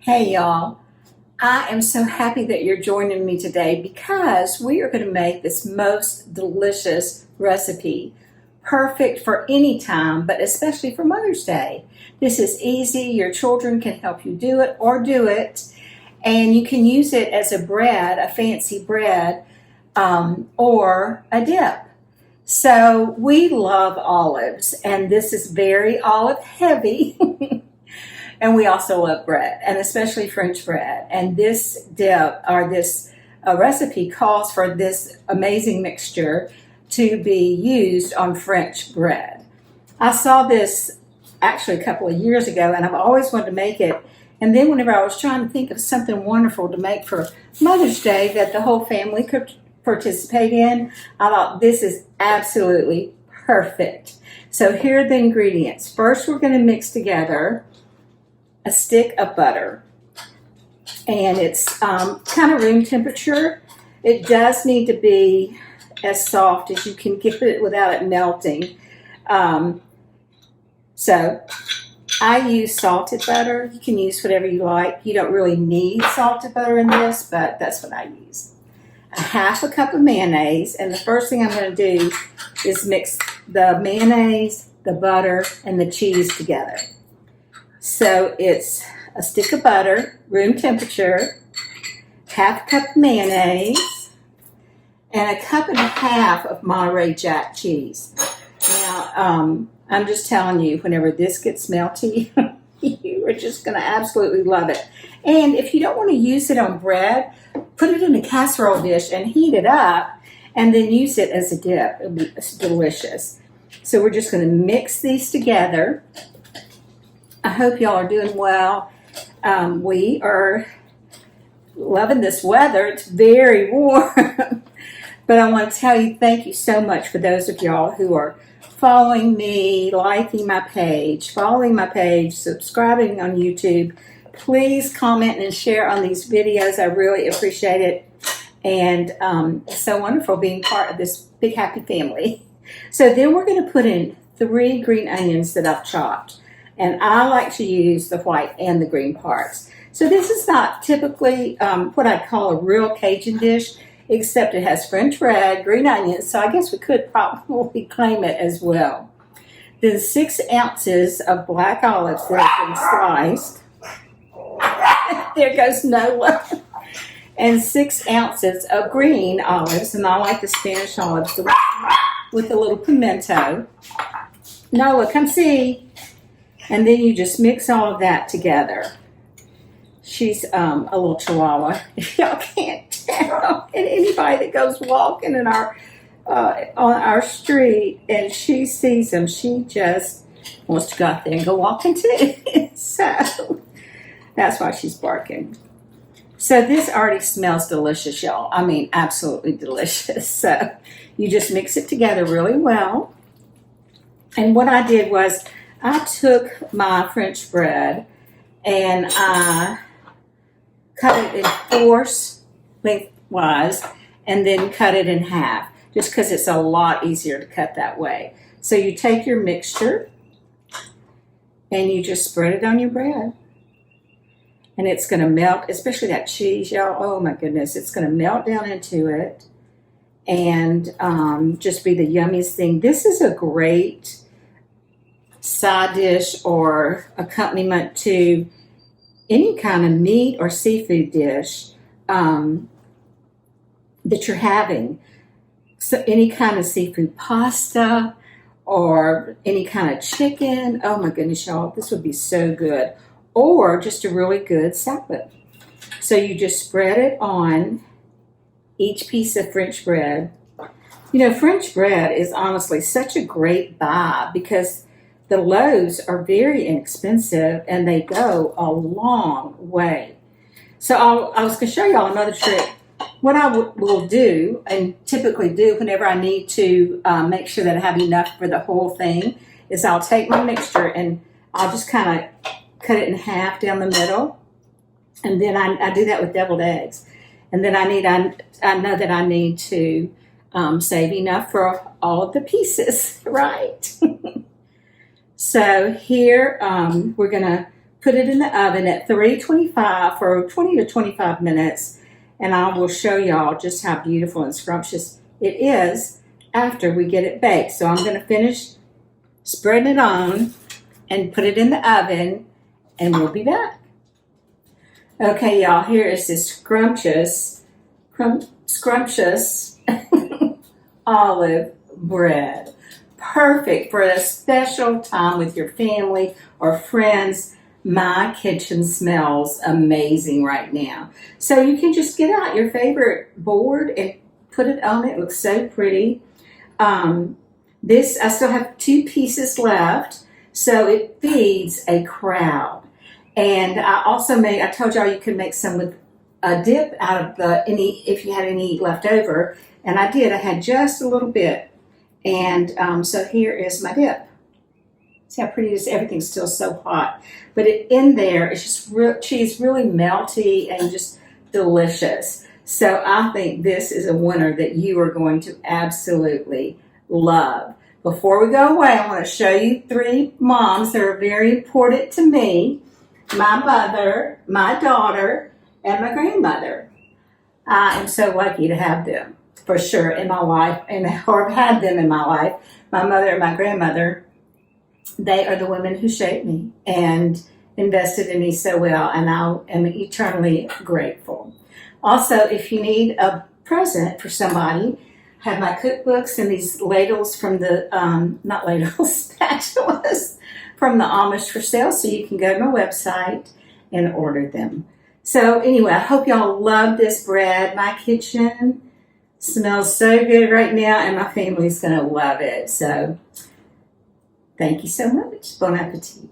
Hey y'all, I am so happy that you're joining me today because we are going to make this most delicious recipe. Perfect for any time, but especially for Mother's Day. This is easy. Your children can help you do it or do it. And you can use it as a bread, a fancy bread, or a dip. So we love olives, and this is very olive heavy. And we also love bread, and especially French bread. And this dip, or this recipe, calls for this amazing mixture to be used on French bread. I saw this actually a couple of years ago, and I've always wanted to make it. And then whenever I was trying to think of something wonderful to make for Mother's Day that the whole family could participate in, I thought this is absolutely perfect. So here are the ingredients. First, we're going to mix together a stick of butter, and it's kind of room temperature. It does need to be as soft as you can get it without it melting. So I use salted butter. You can use whatever you like. You don't really need salted butter in this, but that's what I use. A half a cup of mayonnaise, and the first thing I'm going to do is mix the mayonnaise, the butter, and the cheese together. So it's a stick of butter, room temperature, half a cup of mayonnaise, and a cup and a half of Monterey Jack cheese. Now, I'm just telling you, whenever this gets melty, you are just going to absolutely love it. And if you don't want to use it on bread, put it in a casserole dish and heat it up, and then use it as a dip. It'll be delicious. So we're just going to mix these together. I hope y'all are doing well. We are loving this weather. It's very warm. But I want to tell you, thank you so much for those of y'all who are following me, liking my page, following my page, subscribing on YouTube. Please comment and share on these videos. I really appreciate it. And it's so wonderful being part of this big happy family. So then we're going to put in 3 green onions that I've chopped. And I like to use the white and the green parts. So this is not typically what I'd call a real Cajun dish, except it has French bread, green onions, so I guess we could probably claim it as well. Then 6 ounces of black olives that have been sliced. There goes Nola. And 6 ounces of green olives, and I like the Spanish olives with a little pimento. Nola, come see. And then you just mix all of that together. She's a little chihuahua. Y'all can't tell. And anybody that goes walking in our on our street and she sees them, she just wants to go out there and go walking too. So that's why she's barking. So this already smells delicious, y'all. I mean, absolutely delicious. So you just mix it together really well. And what I did was I took my French bread and I cut it in 4s lengthwise and then cut it in half, just because it's a lot easier to cut that way. So you take your mixture and you just spread it on your bread. And it's going to melt, especially that cheese, y'all. Oh my goodness, it's going to melt down into it and just be the yummiest thing. This is a great side dish or accompaniment to any kind of meat or seafood dish that you're having. So any kind of seafood pasta or any kind of chicken. Oh my goodness, y'all, this would be so good. Or just a really good salad. So you just spread it on each piece of French bread. You know, French bread is honestly such a great buy because the loaves are very inexpensive and they go a long way. So I was going to show y'all another trick. What I will do and typically do whenever I need to make sure that I have enough for the whole thing is I'll take my mixture and I'll just kind of cut it in half down the middle. And then I do that with deviled eggs. And then I know that I need to save enough for all of the pieces, right? So here we're going to put it in the oven at 325 for 20 to 25 minutes, and I will show y'all just how beautiful and scrumptious it is after we get it baked. So I'm going to finish spreading it on and put it in the oven, and we'll be back. Okay, y'all, here is this scrumptious olive bread. Perfect for a special time with your family or friends. My kitchen smells amazing right now. So you can just get out your favorite board and put it on. It looks so pretty. This, I still have 2 pieces left, so it feeds a crowd. And I also I told y'all you could make some with a dip out of if you had any left over. And I did, I had just a little bit. And so here is my dip. See how pretty it is? Everything's still so hot. But in there, it's just cheese really melty and just delicious. So I think this is a winner that you are going to absolutely love. Before we go away, I want to show you 3 moms that are very important to me. My mother, my daughter, and my grandmother. I am so lucky to have them, for sure, in my life, or have had them in my life. My mother and my grandmother, they are the women who shaped me and invested in me so well, and I am eternally grateful. Also, if you need a present for somebody, I have my cookbooks and these ladles from the, not ladles, spatulas from the Amish for sale, so you can go to my website and order them. So anyway, I hope y'all love this bread. My kitchen smells so good right now, and my family's going to love it. So thank you so much. Bon appetit.